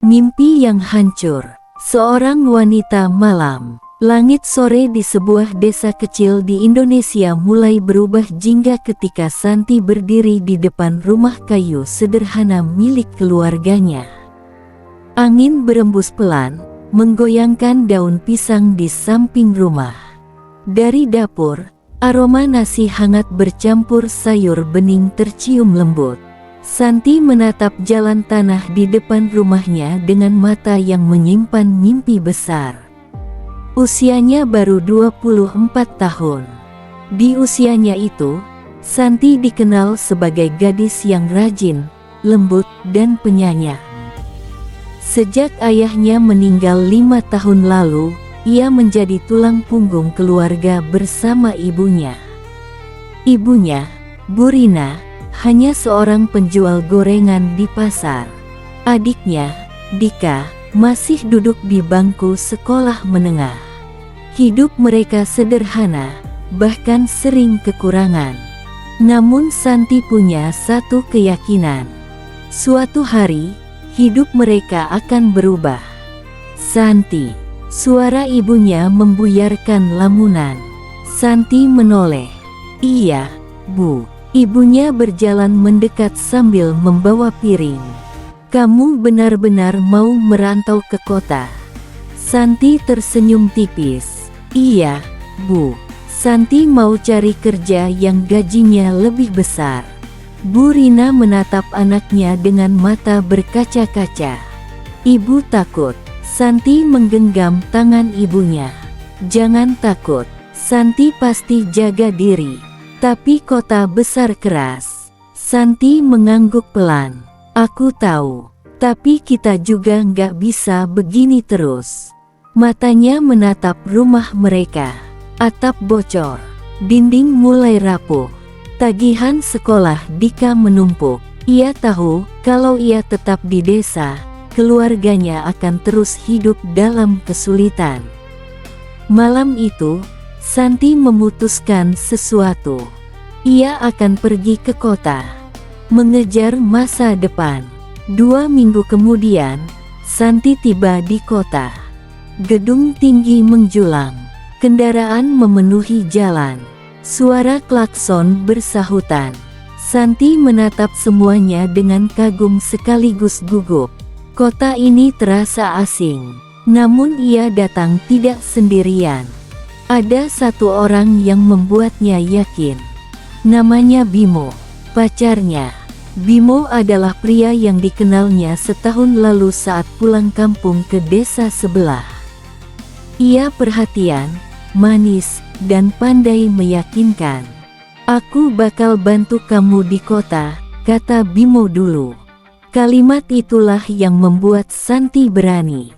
Mimpi yang hancur. Seorang wanita malam. Langit sore di sebuah desa kecil di Indonesia mulai berubah jingga ketika Santi berdiri di depan rumah kayu sederhana milik keluarganya. Angin berembus pelan, menggoyangkan daun pisang di samping rumah. Dari dapur, aroma nasi hangat bercampur sayur bening tercium lembut. Santi menatap jalan tanah di depan rumahnya dengan mata yang menyimpan mimpi besar. Usianya baru 24 tahun. Di usianya itu, Santi dikenal sebagai gadis yang rajin, lembut, dan penyayang. Sejak ayahnya meninggal 5 tahun lalu, ia menjadi tulang punggung keluarga bersama ibunya. Ibunya, Bu Rina, hanya seorang penjual gorengan di pasar. Adiknya, Dika, masih duduk di bangku sekolah menengah. Hidup mereka sederhana, bahkan sering kekurangan. Namun Santi punya satu keyakinan. Suatu hari, hidup mereka akan berubah. Santi, suara ibunya membuyarkan lamunan. Santi menoleh. Iya, Bu. Ibunya berjalan mendekat sambil membawa piring. Kamu benar-benar mau merantau ke kota? Santi tersenyum tipis. Iya, Bu. Santi mau cari kerja yang gajinya lebih besar. Bu Rina menatap anaknya dengan mata berkaca-kaca. Ibu takut. Santi menggenggam tangan ibunya. Jangan takut. Santi pasti jaga diri. Tapi kota besar keras. Santi mengangguk pelan. Aku tahu. Tapi kita juga nggak bisa begini terus. Matanya menatap rumah mereka. Atap bocor. Dinding mulai rapuh. Tagihan sekolah Dika menumpuk. Ia tahu kalau ia tetap di desa, keluarganya akan terus hidup dalam kesulitan. Malam itu, Santi memutuskan sesuatu. Ia akan pergi ke kota, mengejar masa depan. 2 minggu kemudian, Santi tiba di kota. Gedung tinggi menjulang, kendaraan memenuhi jalan, suara klakson bersahutan. Santi menatap semuanya dengan kagum sekaligus gugup. Kota ini terasa asing, namun ia datang tidak sendirian. Ada satu orang yang membuatnya yakin. Namanya Bimo, pacarnya. Bimo adalah pria yang dikenalnya setahun lalu saat pulang kampung ke desa sebelah. Ia perhatian, manis, dan pandai meyakinkan. Aku bakal bantu kamu di kota, kata Bimo dulu. Kalimat itulah yang membuat Santi berani.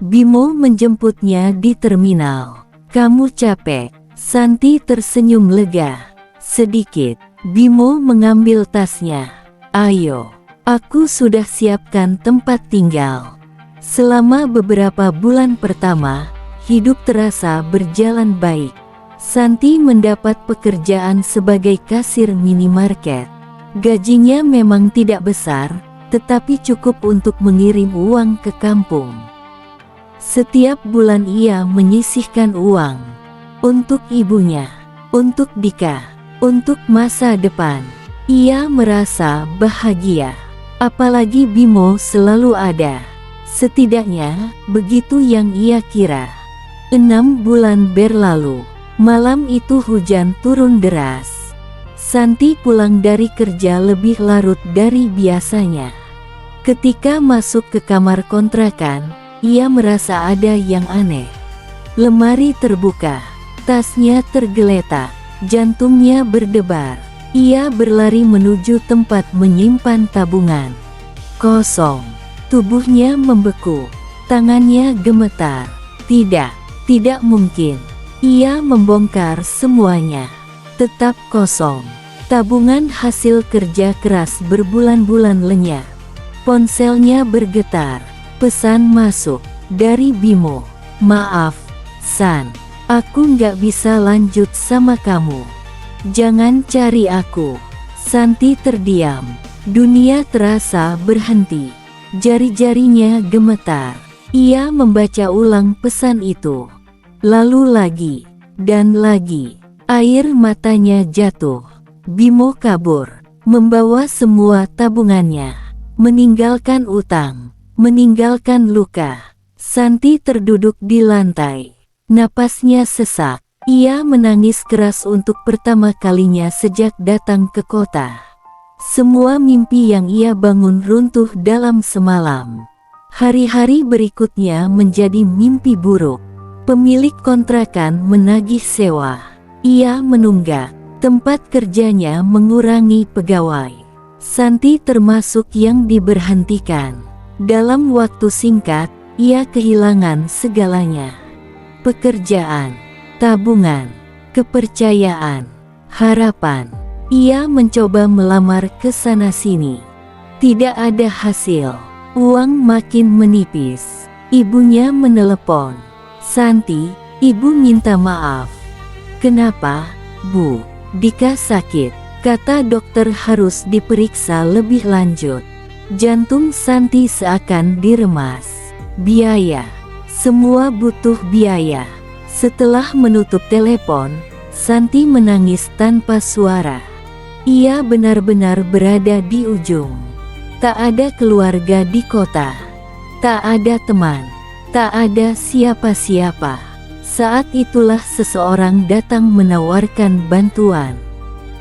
Bimo menjemputnya di terminal. Kamu capek? Santi tersenyum lega. Sedikit. Bimo mengambil tasnya. Ayo, aku sudah siapkan tempat tinggal. Selama beberapa bulan pertama, hidup terasa berjalan baik. Santi mendapat pekerjaan sebagai kasir minimarket. Gajinya memang tidak besar, tetapi cukup untuk mengirim uang ke kampung. Setiap bulan ia menyisihkan uang untuk ibunya, untuk Dika, untuk masa depan. Ia merasa bahagia, apalagi Bimo selalu ada. Setidaknya, begitu yang ia kira. 6 bulan berlalu. Malam itu hujan turun deras. Santi pulang dari kerja lebih larut dari biasanya. Ketika masuk ke kamar kontrakan, ia merasa ada yang aneh. Lemari terbuka, tasnya tergeletak, jantungnya berdebar. Ia berlari menuju tempat menyimpan tabungan. Kosong. Tubuhnya membeku. Tangannya gemetar. Tidak mungkin. Ia membongkar semuanya. Tetap kosong. Tabungan hasil kerja keras berbulan-bulan lenyap. Ponselnya bergetar. Pesan masuk dari Bimo. Maaf, San. Aku nggak bisa lanjut sama kamu. Jangan cari aku. Santi terdiam. Dunia terasa berhenti. Jari-jarinya gemetar. Ia membaca ulang pesan itu. Lalu lagi, dan lagi. Air matanya jatuh. Bimo kabur, membawa semua tabungannya. Meninggalkan utang, meninggalkan luka. Santi terduduk di lantai. Napasnya sesak. Ia menangis keras untuk pertama kalinya sejak datang ke kota. Semua mimpi yang ia bangun runtuh dalam semalam. Hari-hari berikutnya menjadi mimpi buruk. Pemilik kontrakan menagih sewa. Ia menunggak. Tempat kerjanya mengurangi pegawai. Santi termasuk yang diberhentikan. Dalam waktu singkat, ia kehilangan segalanya. Pekerjaan, tabungan, kepercayaan, harapan. Ia mencoba melamar ke sana-sini. Tidak ada hasil. Uang makin menipis. Ibunya menelepon. "Santi, ibu minta maaf." "Kenapa, Bu?" "Dika sakit. Kata dokter harus diperiksa lebih lanjut. Jantung Santi seakan diremas. Biaya. Semua butuh biaya." Setelah menutup telepon, Santi menangis tanpa suara. Ia benar-benar berada di ujung. Tak ada keluarga di kota. Tak ada teman. Tak ada siapa-siapa. Saat itulah seseorang datang menawarkan bantuan.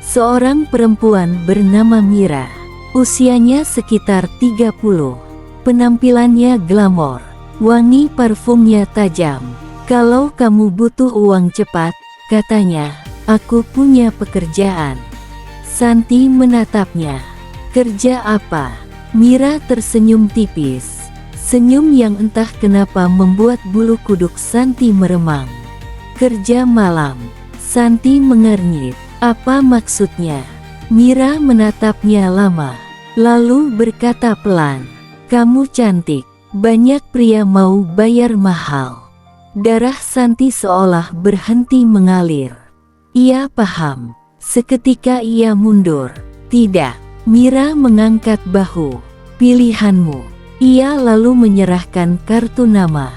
Seorang perempuan bernama Mira. Usianya sekitar 30. Penampilannya glamor. Wangi parfumnya tajam. "Kalau kamu butuh uang cepat," katanya, "aku punya pekerjaan." Santi menatapnya. "Kerja apa?" Mira tersenyum tipis. Senyum yang entah kenapa membuat bulu kuduk Santi meremang. "Kerja malam." Santi mengernyit. "Apa maksudnya?" Mira menatapnya lama. Lalu berkata pelan, "Kamu cantik. Banyak pria mau bayar mahal." Darah Santi seolah berhenti mengalir. Ia paham. Seketika ia mundur. "Tidak." Mira mengangkat bahu. "Pilihanmu." Ia lalu menyerahkan kartu nama.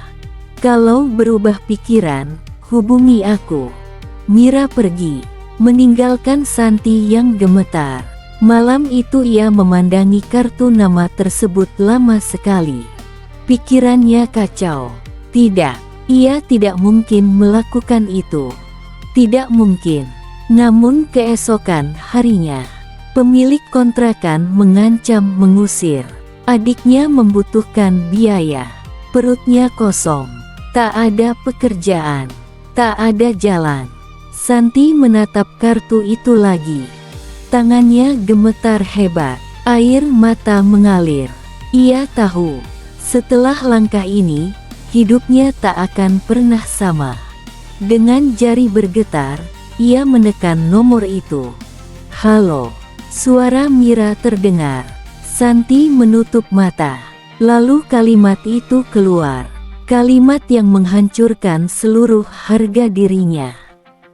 "Kalau berubah pikiran, hubungi aku." Mira pergi, meninggalkan Santi yang gemetar. Malam itu ia memandangi kartu nama tersebut lama sekali. Pikirannya kacau. Tidak, ia tidak mungkin melakukan itu. Tidak mungkin. Namun keesokan harinya, pemilik kontrakan mengancam mengusir. Adiknya membutuhkan biaya. Perutnya kosong. Tak ada pekerjaan. Tak ada jalan. Santi menatap kartu itu lagi. Tangannya gemetar hebat. Air mata mengalir. Ia tahu, setelah langkah ini, hidupnya tak akan pernah sama. Dengan jari bergetar, ia menekan nomor itu. "Halo." Suara Mira terdengar. Santi menutup mata. Lalu kalimat itu keluar. Kalimat yang menghancurkan seluruh harga dirinya.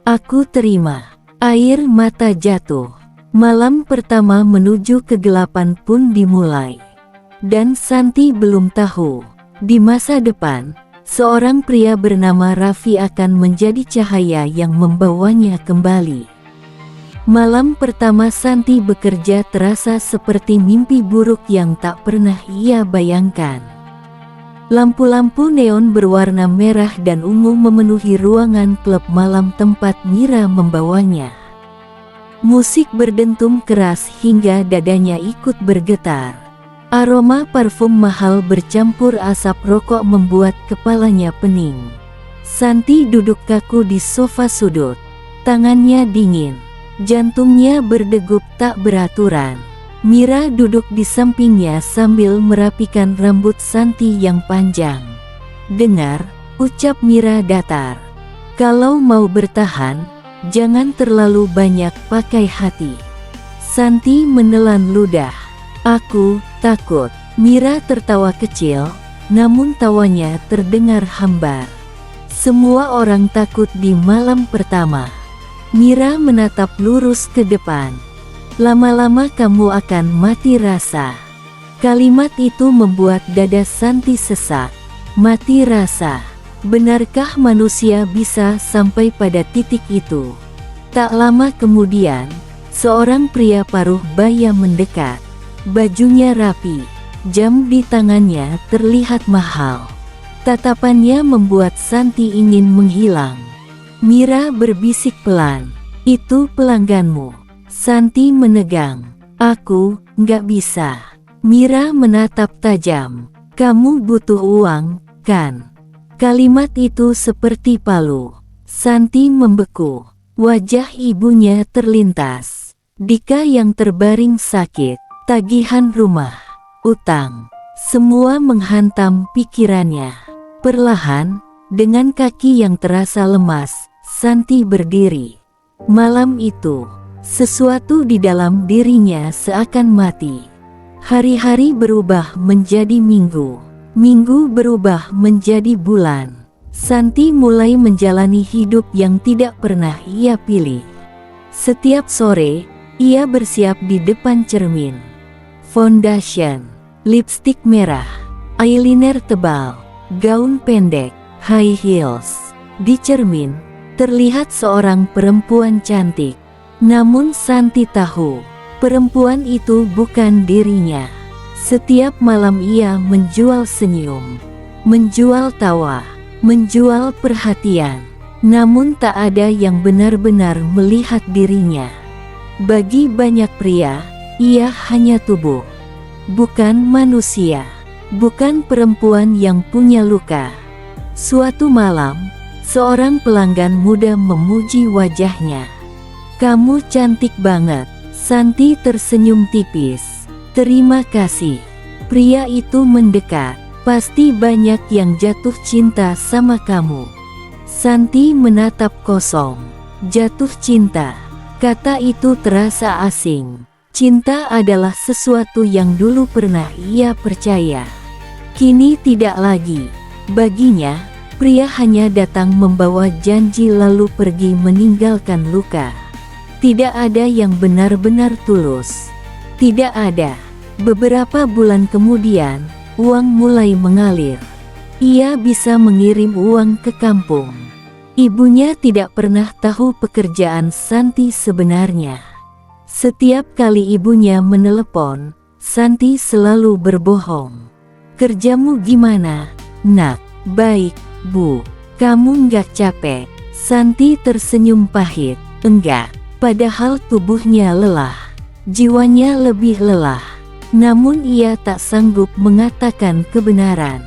"Aku terima." Air mata jatuh. Malam pertama menuju kegelapan pun dimulai. Dan Santi belum tahu, di masa depan, seorang pria bernama Raffi akan menjadi cahaya yang membawanya kembali. Malam pertama Santi bekerja terasa seperti mimpi buruk yang tak pernah ia bayangkan. Lampu-lampu neon berwarna merah dan ungu memenuhi ruangan klub malam tempat Mira membawanya. Musik berdentum keras hingga dadanya ikut bergetar. Aroma parfum mahal bercampur asap rokok membuat kepalanya pening. Santi duduk kaku di sofa sudut. Tangannya dingin. Jantungnya berdegup tak beraturan. Mira duduk di sampingnya sambil merapikan rambut Santi yang panjang. "Dengar," ucap Mira datar. "Kalau mau bertahan, jangan terlalu banyak pakai hati." Santi menelan ludah. "Aku takut." Mira tertawa kecil, namun tawanya terdengar hambar. "Semua orang takut di malam pertama." Mira menatap lurus ke depan. "Lama-lama kamu akan mati rasa." Kalimat itu membuat dada Santi sesak. Mati rasa. Benarkah manusia bisa sampai pada titik itu? Tak lama kemudian, seorang pria paruh baya mendekat. Bajunya rapi, jam di tangannya terlihat mahal. Tatapannya membuat Santi ingin menghilang. Mira berbisik pelan, "Itu pelangganmu." Santi menegang. "Aku nggak bisa." Mira menatap tajam. "Kamu butuh uang, kan?" Kalimat itu seperti palu. Santi membeku. Wajah ibunya terlintas. Dika yang terbaring sakit, tagihan rumah, utang, semua menghantam pikirannya. Perlahan, dengan kaki yang terasa lemas, Santi berdiri. Malam itu, sesuatu di dalam dirinya seakan mati. Hari-hari berubah menjadi minggu. Minggu berubah menjadi bulan. Santi mulai menjalani hidup yang tidak pernah ia pilih. Setiap sore, ia bersiap di depan cermin. Foundation, lipstik merah, eyeliner tebal, gaun pendek, high heels. Di cermin, terlihat seorang perempuan cantik. Namun Santi tahu, perempuan itu bukan dirinya. Setiap malam ia menjual senyum, menjual tawa, menjual perhatian. Namun tak ada yang benar-benar melihat dirinya. Bagi banyak pria, ia hanya tubuh, bukan manusia, bukan perempuan yang punya luka. Suatu malam, seorang pelanggan muda memuji wajahnya. "Kamu cantik banget." Santi tersenyum tipis. "Terima kasih." Pria itu mendekat. "Pasti banyak yang jatuh cinta sama kamu." Santi menatap kosong. Jatuh cinta. Kata itu terasa asing. Cinta adalah sesuatu yang dulu pernah ia percaya. Kini tidak lagi. Baginya, pria hanya datang membawa janji lalu pergi meninggalkan luka. Tidak ada yang benar-benar tulus. Tidak ada. Beberapa bulan kemudian, uang mulai mengalir. Ia bisa mengirim uang ke kampung. Ibunya tidak pernah tahu pekerjaan Santi sebenarnya. Setiap kali ibunya menelepon, Santi selalu berbohong. "Kerjamu gimana, Nak?" "Baik, Bu." "Kamu nggak capek?" Santi tersenyum pahit. "Enggak." Padahal tubuhnya lelah. Jiwanya lebih lelah. Namun ia tak sanggup mengatakan kebenaran.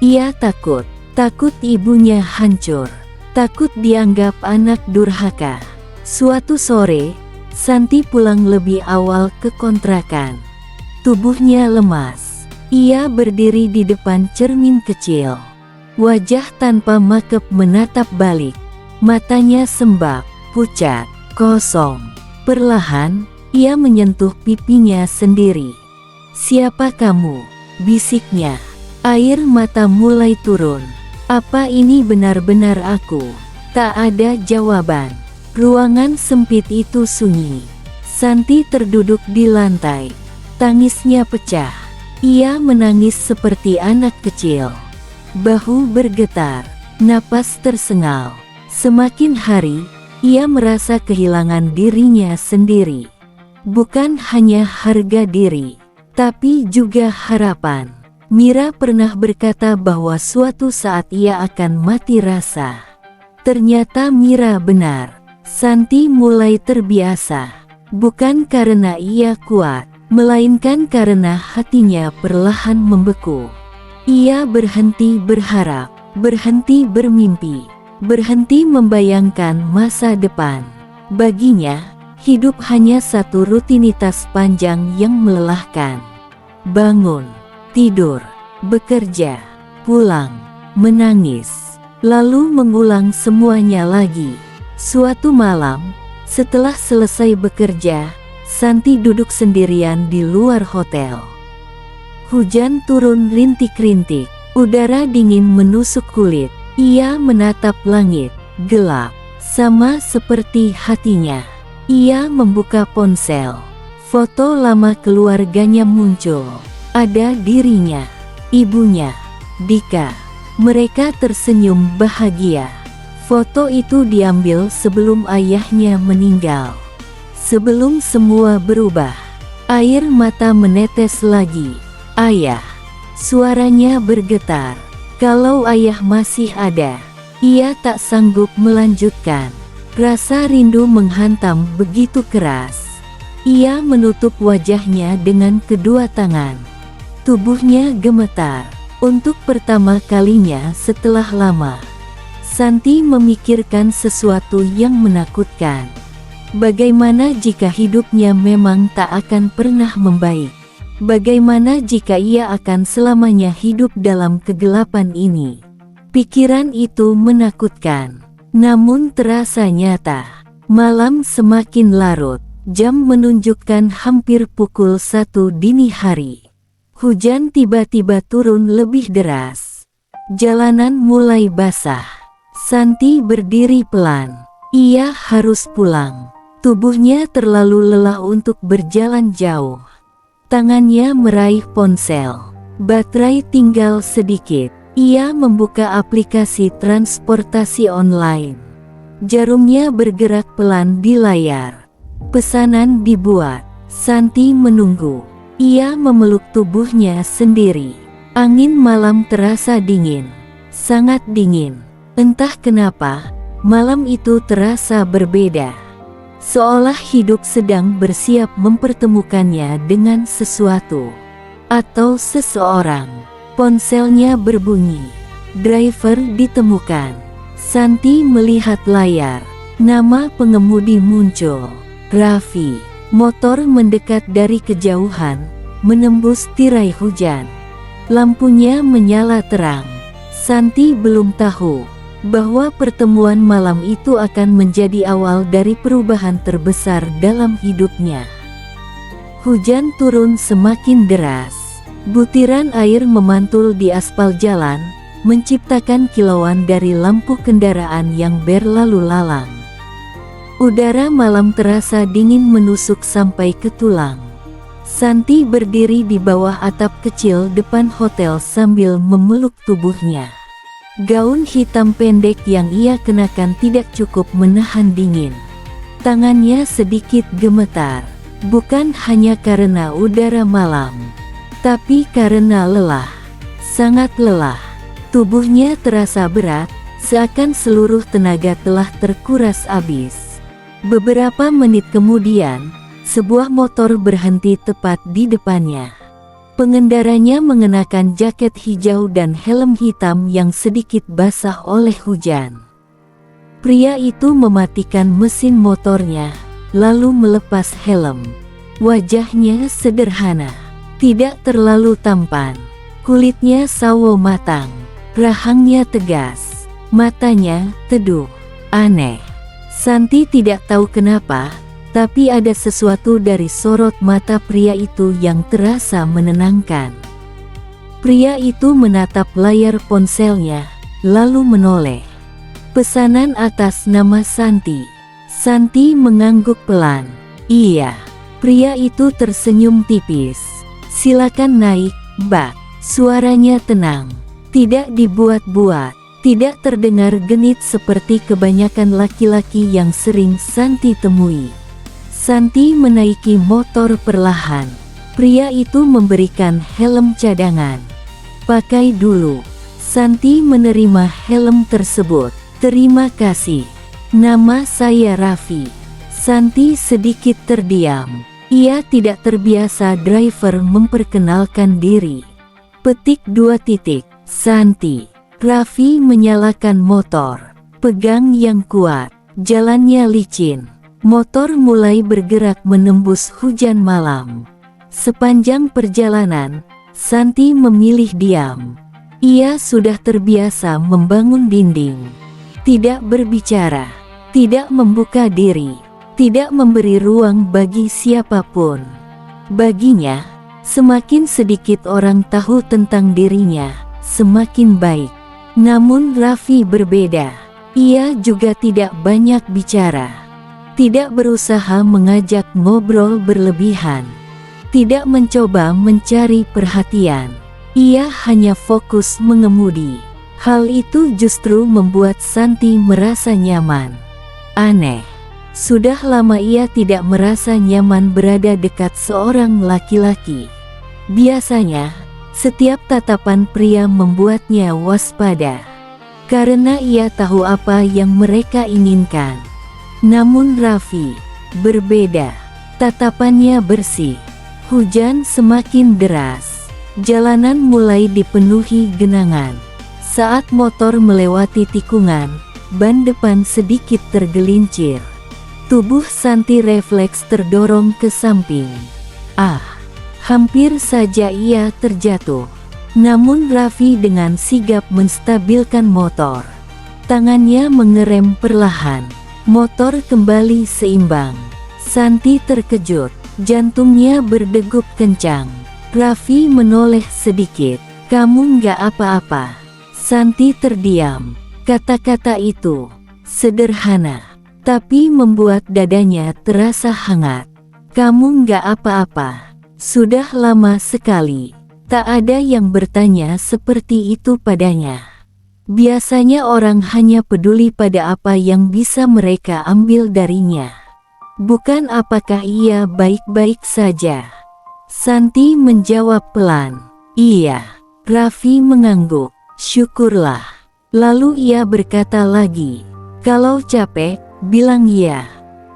Ia takut ibunya hancur, takut dianggap anak durhaka. Suatu sore, Santi pulang lebih awal ke kontrakan. Tubuhnya lemas. Ia berdiri di depan cermin kecil. Wajah tanpa makeup menatap balik. Matanya sembab, pucat, kosong. Perlahan, ia menyentuh pipinya sendiri. "Siapa kamu?" bisiknya. Air mata mulai turun. "Apa ini benar-benar aku?" Tak ada jawaban. Ruangan sempit itu sunyi. Santi terduduk di lantai. Tangisnya pecah. Ia menangis seperti anak kecil. Bahu bergetar, napas tersengal. Semakin hari, ia merasa kehilangan dirinya sendiri. Bukan hanya harga diri, tapi juga harapan. Mira pernah berkata bahwa suatu saat ia akan mati rasa. Ternyata Mira benar. Santi mulai terbiasa. Bukan karena ia kuat, melainkan karena hatinya perlahan membeku. Ia berhenti berharap, berhenti bermimpi, berhenti membayangkan masa depan. Baginya, hidup hanya satu rutinitas panjang yang melelahkan. Bangun, tidur, bekerja, pulang, menangis, lalu mengulang semuanya lagi. Suatu malam, setelah selesai bekerja, Santi duduk sendirian di luar hotel. Hujan turun rintik-rintik, udara dingin menusuk kulit. Ia menatap langit, gelap, sama seperti hatinya. Ia membuka ponsel. Foto lama keluarganya muncul. Ada dirinya, ibunya, Dika. Mereka tersenyum bahagia. Foto itu diambil sebelum ayahnya meninggal. Sebelum semua berubah, air mata menetes lagi. Ayah, suaranya bergetar. Kalau ayah masih ada, ia tak sanggup melanjutkan. Rasa rindu menghantam begitu keras. Ia menutup wajahnya dengan kedua tangan. Tubuhnya gemetar. Untuk pertama kalinya setelah lama, Santi memikirkan sesuatu yang menakutkan. Bagaimana jika hidupnya memang tak akan pernah membaik? Bagaimana jika ia akan selamanya hidup dalam kegelapan ini? Pikiran itu menakutkan, namun terasa nyata. Malam semakin larut, jam menunjukkan hampir pukul 1 dini hari. Hujan tiba-tiba turun lebih deras. Jalanan mulai basah. Santi berdiri pelan. Ia harus pulang. Tubuhnya terlalu lelah untuk berjalan jauh. Tangannya meraih ponsel. Baterai tinggal sedikit. Ia membuka aplikasi transportasi online. Jarumnya bergerak pelan di layar. Pesanan dibuat. Santi menunggu. Ia memeluk tubuhnya sendiri. Angin malam terasa dingin. Sangat dingin. Entah kenapa, malam itu terasa berbeda. Seolah hidup sedang bersiap mempertemukannya dengan sesuatu atau seseorang. Ponselnya berbunyi. Driver ditemukan. Santi melihat layar. Nama pengemudi muncul. Raffi. Motor mendekat dari kejauhan, menembus tirai hujan. Lampunya menyala terang. Santi belum tahu bahwa pertemuan malam itu akan menjadi awal dari perubahan terbesar dalam hidupnya. Hujan turun semakin deras. Butiran air memantul di aspal jalan, menciptakan kilauan dari lampu kendaraan yang berlalu lalang. Udara malam terasa dingin menusuk sampai ke tulang. Santi berdiri di bawah atap kecil depan hotel sambil memeluk tubuhnya. Gaun hitam pendek yang ia kenakan tidak cukup menahan dingin. Tangannya sedikit gemetar, bukan hanya karena udara malam, tapi karena lelah. Sangat lelah. Tubuhnya terasa berat, seakan seluruh tenaga telah terkuras habis. Beberapa menit kemudian, sebuah motor berhenti tepat di depannya. Pengendaranya mengenakan jaket hijau dan helm hitam yang sedikit basah oleh hujan. Pria itu mematikan mesin motornya, lalu melepas helm. Wajahnya sederhana, tidak terlalu tampan. Kulitnya sawo matang, rahangnya tegas, matanya teduh, aneh. Santi tidak tahu kenapa, tapi ada sesuatu dari sorot mata pria itu yang terasa menenangkan. Pria itu menatap layar ponselnya, lalu menoleh. Pesanan atas nama Santi. Santi mengangguk pelan. Iya. Pria itu tersenyum tipis. Silakan naik, Mbak. Suaranya tenang. Tidak dibuat-buat. Tidak terdengar genit seperti kebanyakan laki-laki yang sering Santi temui. Santi menaiki motor perlahan. Pria itu memberikan helm cadangan. Pakai dulu. Santi menerima helm tersebut. Terima kasih. Nama saya Raffi. Santi sedikit terdiam. Ia tidak terbiasa driver memperkenalkan diri. Petik 2 titik. Santi. Raffi menyalakan motor. Pegang yang kuat. Jalannya licin. Motor mulai bergerak menembus hujan malam. Sepanjang perjalanan, Santi memilih diam. Ia sudah terbiasa membangun dinding. Tidak berbicara. Tidak membuka diri. Tidak memberi ruang bagi siapapun. Baginya, semakin sedikit orang tahu tentang dirinya, semakin baik. Namun Raffi berbeda. Ia juga tidak banyak bicara. Tidak berusaha mengajak ngobrol berlebihan. tidak mencoba mencari perhatian. Ia hanya fokus mengemudi. Hal itu justru membuat Santi merasa nyaman. Aneh, sudah lama ia tidak merasa nyaman berada dekat seorang laki-laki. Biasanya, setiap tatapan pria membuatnya waspada, karena ia tahu apa yang mereka inginkan. Namun Raffi berbeda. Tatapannya bersih. Hujan semakin deras. Jalanan mulai dipenuhi genangan. Saat motor melewati tikungan, ban depan sedikit tergelincir. Tubuh Santi refleks terdorong ke samping. Hampir saja ia terjatuh. Namun Raffi dengan sigap menstabilkan motor. Tangannya mengerem perlahan. Motor kembali seimbang. Santi terkejut. Jantungnya berdegup kencang. Raffi menoleh sedikit. "Kamu nggak apa-apa?" Santi terdiam. Kata-kata itu sederhana, tapi membuat dadanya terasa hangat. "Kamu nggak apa-apa." Sudah lama sekali tak ada yang bertanya seperti itu padanya. Biasanya orang hanya peduli pada apa yang bisa mereka ambil darinya, bukan apakah ia baik-baik saja. Santi menjawab pelan, "Iya." Raffi mengangguk. "Syukurlah." Lalu ia berkata lagi, "Kalau capek, bilang ya."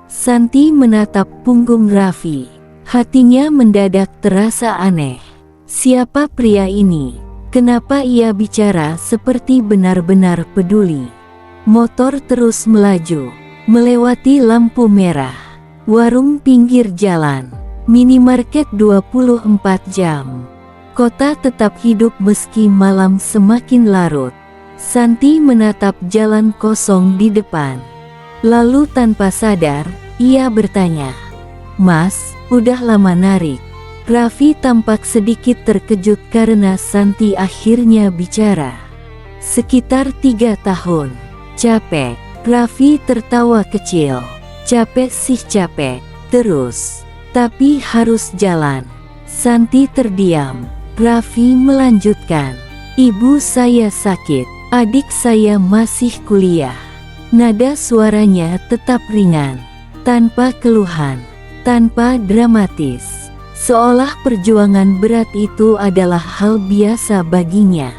Santi menatap punggung Raffi. Hatinya mendadak terasa aneh. Siapa pria ini? Kenapa ia bicara seperti benar-benar peduli? Motor terus melaju, melewati lampu merah, warung pinggir jalan, minimarket 24 jam. Kota tetap hidup meski malam semakin larut. Santi menatap jalan kosong di depan. Lalu tanpa sadar, ia bertanya, "Mas, udah lama narik?" Raffi tampak sedikit terkejut karena Santi akhirnya bicara. "Sekitar 3 tahun. Capek." Raffi tertawa kecil. "Capek sih capek. Terus. Tapi harus jalan." Santi terdiam. Raffi melanjutkan, "Ibu saya sakit. Adik saya masih kuliah." Nada suaranya tetap ringan, tanpa keluhan, tanpa dramatis. Seolah perjuangan berat itu adalah hal biasa baginya.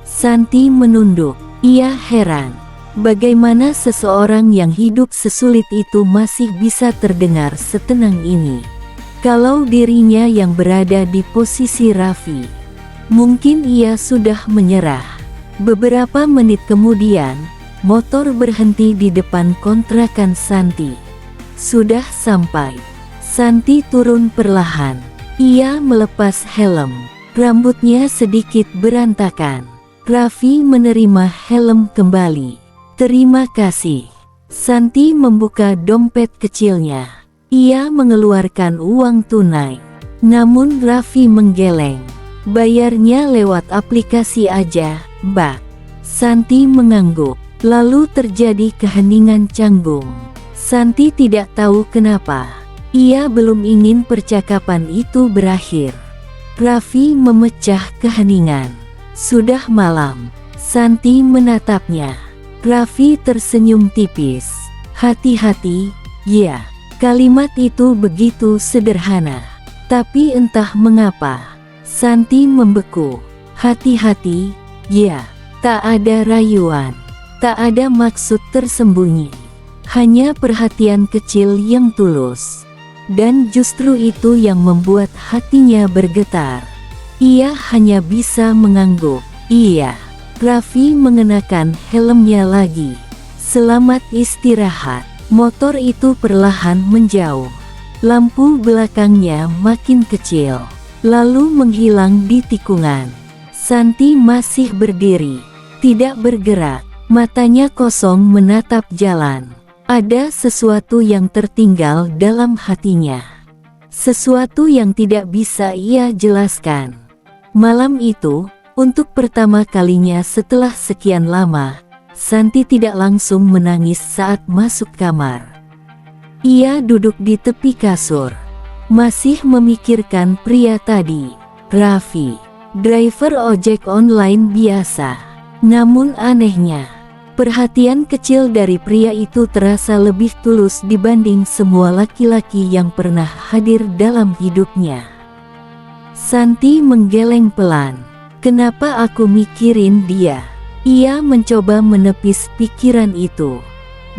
Santi menunduk. Ia heran, bagaimana seseorang yang hidup sesulit itu masih bisa terdengar setenang ini. Kalau dirinya yang berada di posisi Raffi, mungkin ia sudah menyerah. Beberapa menit kemudian, motor berhenti di depan kontrakan Santi. Sudah sampai. Santi turun perlahan. Ia melepas helm. Rambutnya sedikit berantakan. Raffi menerima helm kembali. "Terima kasih." Santi membuka dompet kecilnya. Ia mengeluarkan uang tunai. Namun Raffi menggeleng. "Bayarnya lewat aplikasi aja, Mbak." Santi mengangguk. Lalu terjadi keheningan canggung. Santi tidak tahu kenapa. Ia belum ingin percakapan itu berakhir. Raffi memecah keheningan. "Sudah malam." Santi menatapnya. Raffi tersenyum tipis. "Hati-hati, ya." Kalimat itu begitu sederhana, tapi entah mengapa Santi membeku. "Hati-hati, ya." Tak ada rayuan, tak ada maksud tersembunyi, hanya perhatian kecil yang tulus. Dan justru itu yang membuat hatinya bergetar. Ia hanya bisa mengangguk. "Iya." Raffi mengenakan helmnya lagi. "Selamat istirahat." Motor itu perlahan menjauh. Lampu belakangnya makin kecil, lalu menghilang di tikungan. Santi masih berdiri, tidak bergerak, matanya kosong menatap jalan. Ada sesuatu yang tertinggal dalam hatinya. Sesuatu yang tidak bisa ia jelaskan. Malam itu, untuk pertama kalinya setelah sekian lama, Santi tidak langsung menangis saat masuk kamar. Ia duduk di tepi kasur, Masih memikirkan pria tadi. Raffi, driver ojek online biasa. Namun anehnya, perhatian kecil dari pria itu terasa lebih tulus dibanding semua laki-laki yang pernah hadir dalam hidupnya. Santi menggeleng pelan. Kenapa aku mikirin dia? Ia mencoba menepis pikiran itu.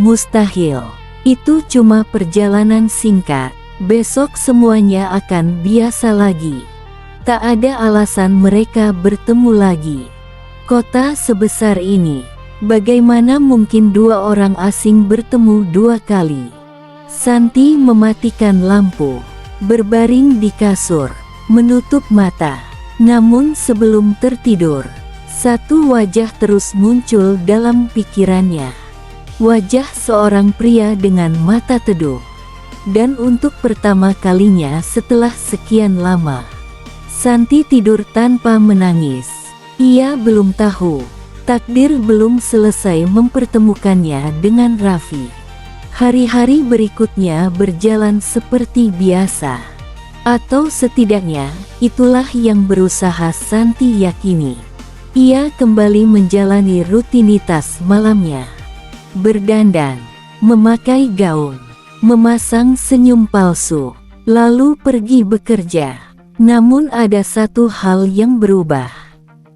Mustahil. Itu cuma perjalanan singkat. Besok semuanya akan biasa lagi. Tak ada alasan mereka bertemu lagi. Kota sebesar ini, bagaimana mungkin dua orang asing bertemu dua kali? Santi mematikan lampu, berbaring di kasur, menutup mata. Namun sebelum tertidur, satu wajah terus muncul dalam pikirannya. Wajah seorang pria dengan mata teduh. Dan untuk pertama kalinya setelah sekian lama, Santi tidur tanpa menangis. Ia belum tahu, takdir belum selesai mempertemukannya dengan Raffi. Hari-hari berikutnya berjalan seperti biasa. Atau setidaknya, itulah yang berusaha Santi yakini. Ia kembali menjalani rutinitas malamnya. Berdandan, memakai gaun, memasang senyum palsu, lalu pergi bekerja. Namun ada satu hal yang berubah.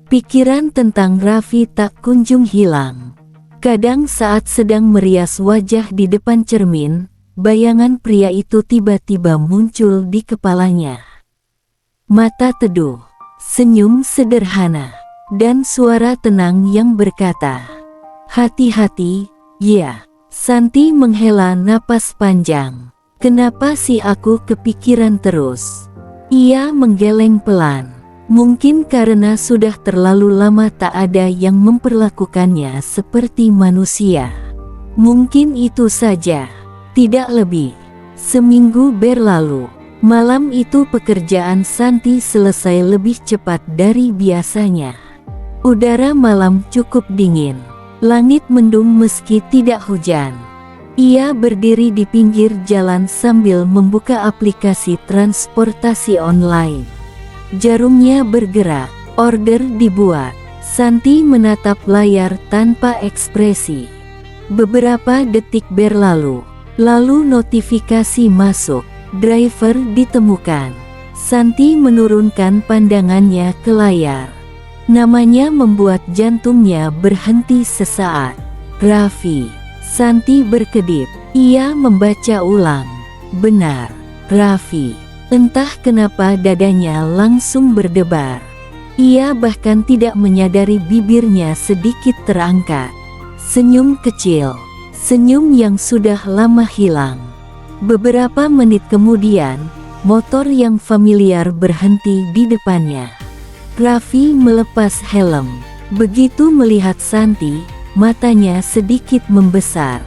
Pikiran tentang Raffi tak kunjung hilang. Kadang saat sedang merias wajah di depan cermin, bayangan pria itu tiba-tiba muncul di kepalanya. Mata teduh, senyum sederhana, dan suara tenang yang berkata, "Hati-hati, ya." Santi menghela napas panjang. Kenapa sih aku kepikiran terus? Ia menggeleng pelan. Mungkin karena sudah terlalu lama tak ada yang memperlakukannya seperti manusia. Mungkin itu saja, tidak lebih. Seminggu berlalu. Malam itu pekerjaan Santi selesai lebih cepat dari biasanya. Udara malam cukup dingin. Langit mendung meski tidak hujan. Ia berdiri di pinggir jalan sambil membuka aplikasi transportasi online. Jarumnya bergerak, order dibuat. Santi menatap layar tanpa ekspresi. Beberapa detik berlalu, lalu notifikasi masuk. Driver ditemukan. Santi menurunkan pandangannya ke layar. Namanya membuat jantungnya berhenti sesaat. Raffi. Santi berkedip. Ia membaca ulang. Benar, Raffi. Entah kenapa dadanya langsung berdebar. Ia bahkan tidak menyadari bibirnya sedikit terangkat. Senyum kecil. Senyum yang sudah lama hilang. Beberapa menit kemudian, motor yang familiar berhenti di depannya. Raffi melepas helm. Begitu melihat Santi, matanya sedikit membesar.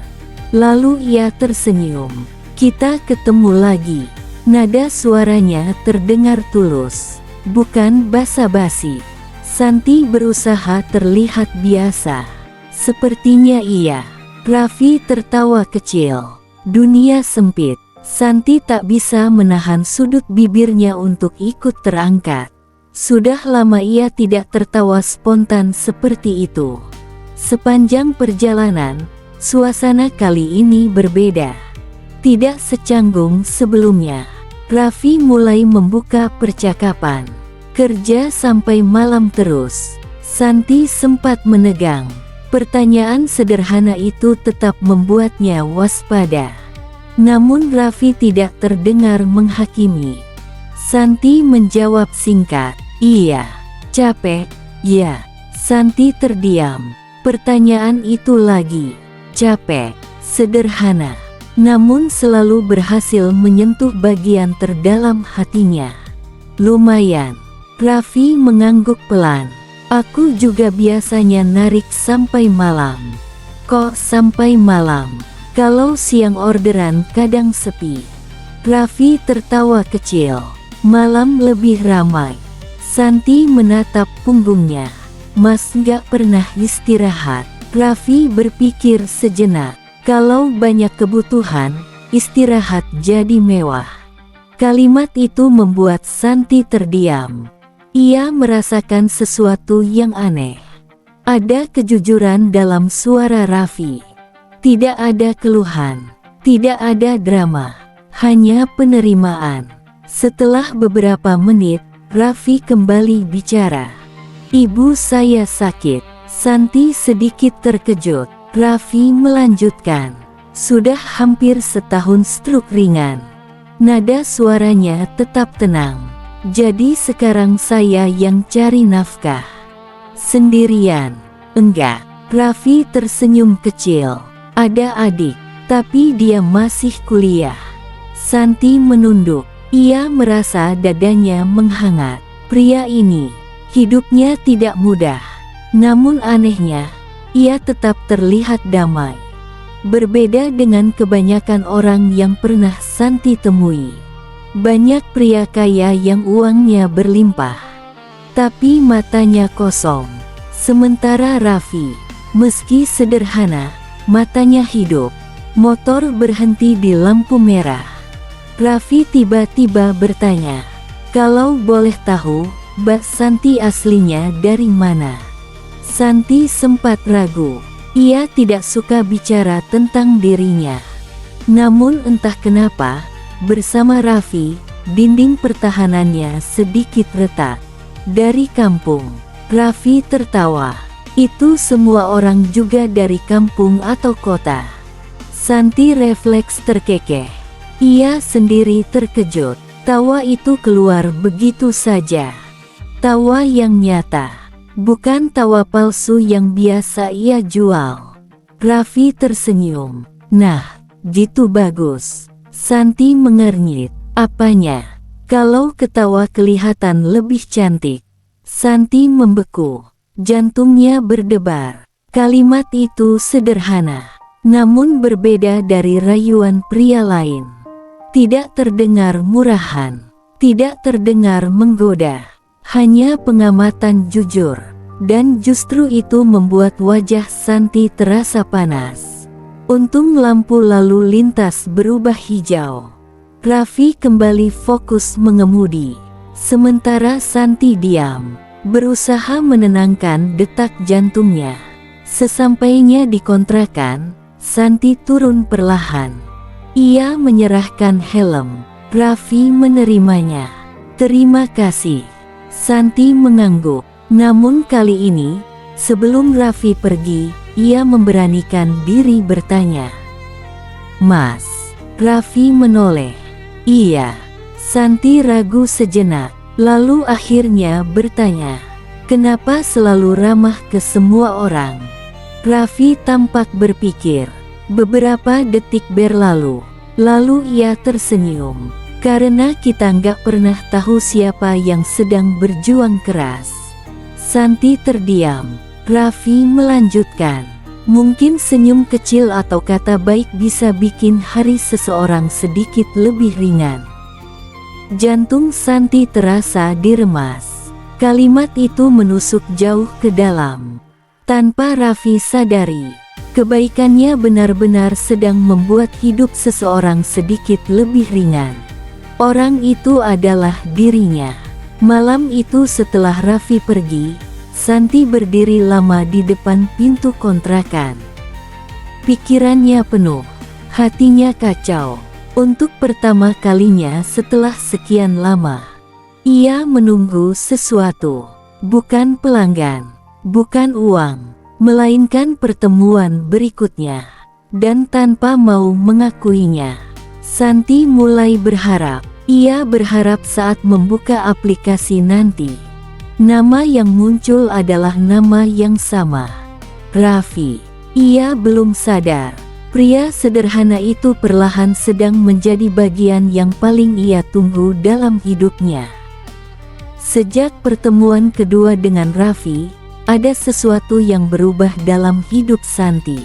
Lalu ia tersenyum. "Kita ketemu lagi." Nada suaranya terdengar tulus, bukan basa-basi. Santi berusaha terlihat biasa. Sepertinya iya. Raffi tertawa kecil. Dunia sempit. Santi tak bisa menahan sudut bibirnya untuk ikut terangkat. Sudah lama ia tidak tertawa spontan seperti itu. Sepanjang perjalanan, suasana kali ini berbeda. Tidak secanggung sebelumnya. Raffi mulai membuka percakapan. Kerja sampai malam terus. Santi sempat menegang. Pertanyaan sederhana itu tetap membuatnya waspada. Namun Raffi tidak terdengar menghakimi. Santi menjawab singkat, "Iya." "Capek?" "Ya." Santi terdiam. Pertanyaan itu lagi. Capek. Sederhana. Namun selalu berhasil menyentuh bagian terdalam hatinya. "Lumayan." Raffi mengangguk pelan. "Aku juga biasanya narik sampai malam." "Kok sampai malam? Kalau siang orderan kadang sepi." Raffi tertawa kecil. "Malam lebih ramai." Santi menatap punggungnya. "Mas gak pernah istirahat." Raffi berpikir sejenak. Kalau banyak kebutuhan, istirahat jadi mewah. Kalimat itu membuat Santi terdiam. Ia merasakan sesuatu yang aneh. Ada kejujuran dalam suara Raffi. Tidak ada keluhan, tidak ada drama, hanya penerimaan. Setelah beberapa menit, Raffi kembali bicara. "Ibu saya sakit." Santi sedikit terkejut. Raffi melanjutkan, "Sudah hampir setahun stroke ringan." Nada suaranya tetap tenang. "Jadi sekarang saya yang cari nafkah." "Sendirian?" "Enggak." Raffi tersenyum kecil. "Ada adik, tapi dia masih kuliah." Santi menunduk. Ia merasa dadanya menghangat. Pria ini, hidupnya tidak mudah. Namun anehnya, ia tetap terlihat damai. Berbeda dengan kebanyakan orang yang pernah Santi temui. Banyak pria kaya yang uangnya berlimpah, tapi matanya kosong. Sementara Raffi, meski sederhana, matanya hidup. Motor berhenti di lampu merah. Raffi tiba-tiba bertanya, "Kalau boleh tahu, Mbak Santi aslinya dari mana?" Santi sempat ragu. Ia tidak suka bicara tentang dirinya. Namun entah kenapa, bersama Raffi, dinding pertahanannya sedikit retak. "Dari kampung." Raffi tertawa. "Itu semua orang juga dari kampung atau kota?" Santi refleks terkekeh. Ia sendiri terkejut. Tawa itu keluar begitu saja. Tawa yang nyata, bukan tawa palsu yang biasa ia jual. Raffi tersenyum. "Nah, gitu bagus." Santi mengernyit. "Apanya?" "Kalau ketawa kelihatan lebih cantik." Santi membeku. Jantungnya berdebar. Kalimat itu sederhana, namun berbeda dari rayuan pria lain. Tidak terdengar murahan, tidak terdengar menggoda, hanya pengamatan jujur. Dan justru itu membuat wajah Santi terasa panas. Untung lampu lalu lintas berubah hijau. Raffi kembali fokus mengemudi. Sementara Santi diam, berusaha menenangkan detak jantungnya. Sesampainya di kontrakan, Santi turun perlahan. Ia menyerahkan helm. Raffi menerimanya. "Terima kasih." Santi mengangguk. Namun kali ini, sebelum Raffi pergi, ia memberanikan diri bertanya, "Mas?" Raffi menoleh. "Iya." Santi ragu sejenak, lalu akhirnya bertanya, "Kenapa selalu ramah ke semua orang?" Raffi tampak berpikir. Beberapa detik berlalu, lalu ia tersenyum. "Karena kita nggak pernah tahu siapa yang sedang berjuang keras." Santi terdiam. Raffi melanjutkan, "Mungkin senyum kecil atau kata baik bisa bikin hari seseorang sedikit lebih ringan." Jantung Santi terasa diremas. Kalimat itu menusuk jauh ke dalam. Tanpa Raffi sadari, kebaikannya benar-benar sedang membuat hidup seseorang sedikit lebih ringan. Orang itu adalah dirinya. Malam itu setelah Raffi pergi, Santi berdiri lama di depan pintu kontrakan. Pikirannya penuh, hatinya kacau. Untuk pertama kalinya setelah sekian lama, ia menunggu sesuatu. Bukan pelanggan, bukan uang, melainkan pertemuan berikutnya. Dan tanpa mau mengakuinya, Santi mulai berharap. Ia berharap saat membuka aplikasi nanti, nama yang muncul adalah nama yang sama, Raffi. Ia belum sadar, pria sederhana itu perlahan sedang menjadi bagian yang paling ia tunggu dalam hidupnya. Sejak pertemuan kedua dengan Raffi, ada sesuatu yang berubah dalam hidup Santi.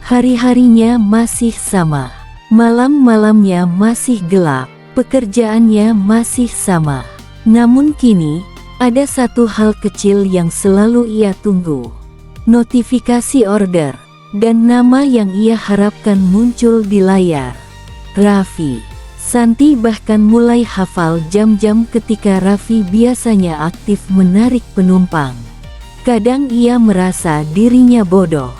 Hari-harinya masih sama, malam-malamnya masih gelap. Pekerjaannya masih sama, namun kini, ada satu hal kecil yang selalu ia tunggu. Notifikasi order, dan nama yang ia harapkan muncul di layar. Raffi. Santi bahkan mulai hafal jam-jam ketika Raffi biasanya aktif menarik penumpang. Kadang ia merasa dirinya bodoh.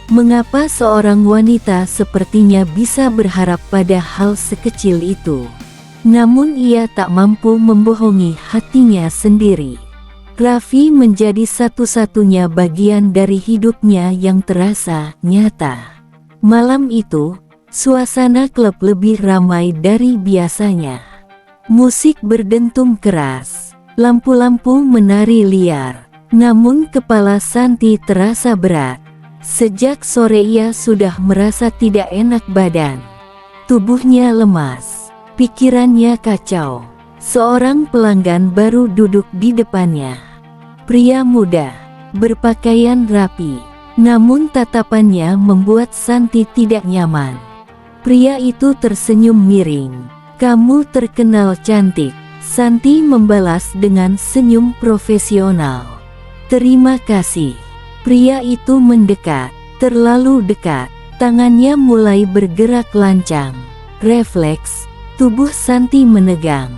Mengapa seorang wanita sepertinya bisa berharap pada hal sekecil itu? Namun ia tak mampu membohongi hatinya sendiri. Raffi menjadi satu-satunya bagian dari hidupnya yang terasa nyata. Malam itu, suasana klub lebih ramai dari biasanya. Musik berdentum keras, lampu-lampu menari liar. Namun kepala Santi terasa berat. Sejak sore ia sudah merasa tidak enak badan. Tubuhnya lemas, pikirannya kacau. Seorang pelanggan baru duduk di depannya. Pria muda, berpakaian rapi. Namun tatapannya membuat Santi tidak nyaman. Pria itu tersenyum miring. "Kamu terkenal cantik." Santi membalas dengan senyum profesional. "Terima kasih." Pria itu mendekat, terlalu dekat. Tangannya mulai bergerak lancang. Refleks, tubuh Santi menegang.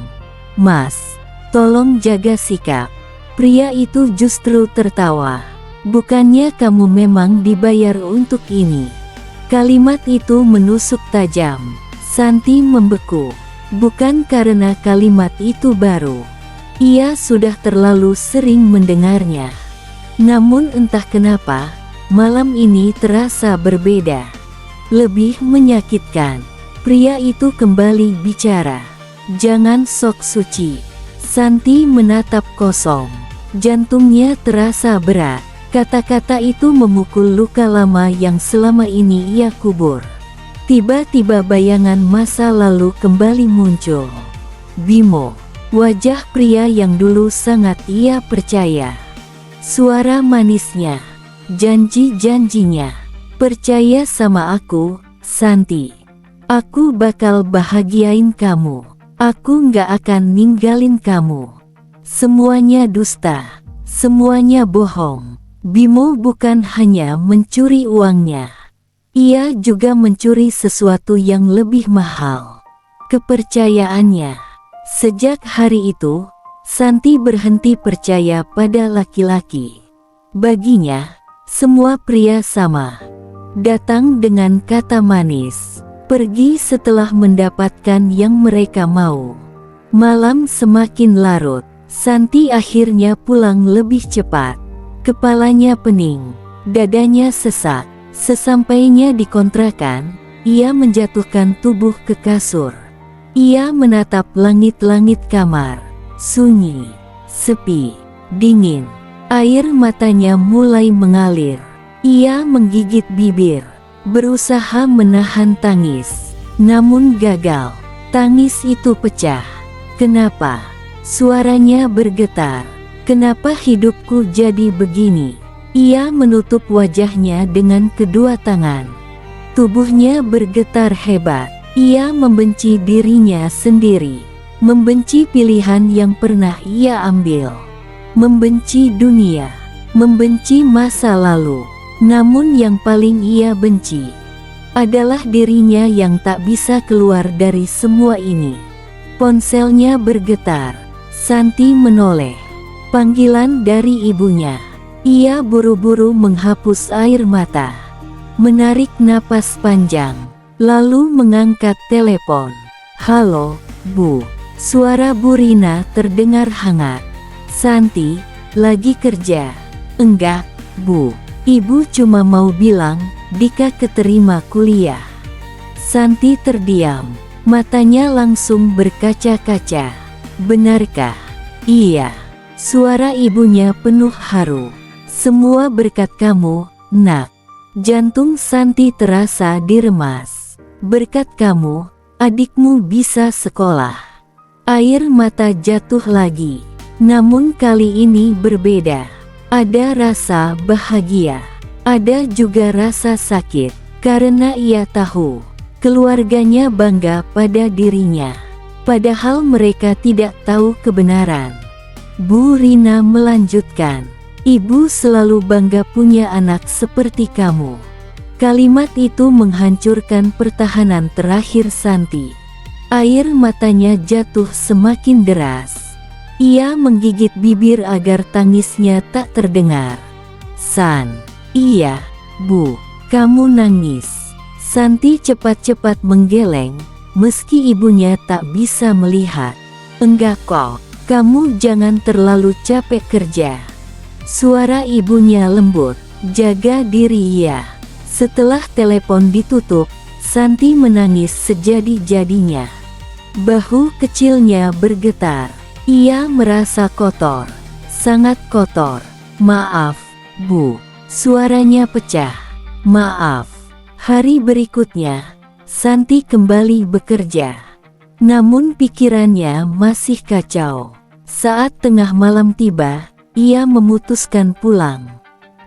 "Mas, tolong jaga sikap." Pria itu justru tertawa. "Bukannya kamu memang dibayar untuk ini?" Kalimat itu menusuk tajam. Santi membeku. Bukan karena kalimat itu baru. Ia sudah terlalu sering mendengarnya. Namun entah kenapa, malam ini terasa berbeda. Lebih menyakitkan. Pria itu kembali bicara. "Jangan sok suci." Santi menatap kosong. Jantungnya terasa berat. Kata-kata itu memukul luka lama yang selama ini ia kubur. Tiba-tiba bayangan masa lalu kembali muncul. Bimo, wajah pria yang dulu sangat ia percaya. Suara manisnya, janji-janjinya. "Percaya sama aku, Santi. Aku bakal bahagiain kamu. Aku nggak akan ninggalin kamu." Semuanya dusta, semuanya bohong. Bimo bukan hanya mencuri uangnya. Ia juga mencuri sesuatu yang lebih mahal. Kepercayaannya. Sejak hari itu, Santi berhenti percaya pada laki-laki. Baginya, semua pria sama. Datang dengan kata manis, pergi setelah mendapatkan yang mereka mau. Malam semakin larut, Santi akhirnya pulang lebih cepat. Kepalanya pening, dadanya sesak. Sesampainya di kontrakan, ia menjatuhkan tubuh ke kasur. Ia menatap langit-langit kamar. Sunyi, sepi, dingin. Air matanya mulai mengalir. Ia menggigit bibir, berusaha menahan tangis. Namun gagal. Tangis itu pecah. "Kenapa?" Suaranya bergetar. "Kenapa hidupku jadi begini?" Ia menutup wajahnya dengan kedua tangan. Tubuhnya bergetar hebat. Ia membenci dirinya sendiri. Membenci pilihan yang pernah ia ambil. Membenci dunia. Membenci masa lalu. Namun yang paling ia benci adalah dirinya yang tak bisa keluar dari semua ini. Ponselnya bergetar. Santi menoleh. Panggilan dari ibunya. Ia buru-buru menghapus air mata. Menarik napas panjang. Lalu mengangkat telepon. "Halo, Bu." Suara Bu Rina terdengar hangat. "Santi, lagi kerja?" "Enggak, Bu. Ibu cuma mau bilang, Dika keterima kuliah." Santi terdiam. Matanya langsung berkaca-kaca. "Benarkah?" "Iya." Suara ibunya penuh haru. "Semua berkat kamu, Nak." Jantung Santi terasa diremas. "Berkat kamu, adikmu bisa sekolah." Air mata jatuh lagi. Namun kali ini berbeda. Ada rasa bahagia. Ada juga rasa sakit. Karena ia tahu, keluarganya bangga pada dirinya. Padahal mereka tidak tahu kebenaran. Bu Rina melanjutkan. "Ibu selalu bangga punya anak seperti kamu." Kalimat itu menghancurkan pertahanan terakhir Santi. Air matanya jatuh semakin deras. Ia menggigit bibir agar tangisnya tak terdengar. "San." "Iya, Bu. Kamu nangis." Santi cepat-cepat menggeleng, meski ibunya tak bisa melihat. "Enggak kok, kamu jangan terlalu capek kerja." Suara ibunya lembut, "Jaga diri ya." Setelah telepon ditutup, Santi menangis sejadi-jadinya. Bahu kecilnya bergetar. Ia merasa kotor, sangat kotor. "Maaf, Bu." Suaranya pecah. "Maaf." Hari berikutnya, Santi kembali bekerja. Namun pikirannya masih kacau. Saat tengah malam tiba, ia memutuskan pulang.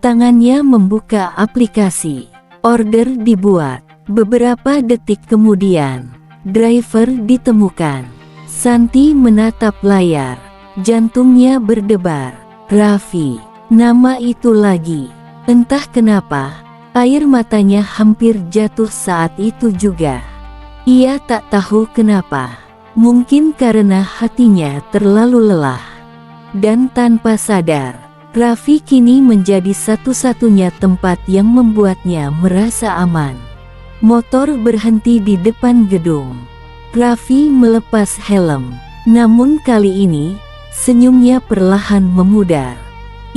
Tangannya membuka aplikasi. Order dibuat. Beberapa detik kemudian, driver ditemukan. Santi menatap layar. Jantungnya berdebar. Raffi. Nama itu lagi. Entah kenapa, air matanya hampir jatuh saat itu juga. Ia tak tahu kenapa. Mungkin karena hatinya terlalu lelah. Dan tanpa sadar, Raffi kini menjadi satu-satunya tempat yang membuatnya merasa aman. Motor berhenti di depan gedung. Raffi melepas helm. Namun kali ini, senyumnya perlahan memudar.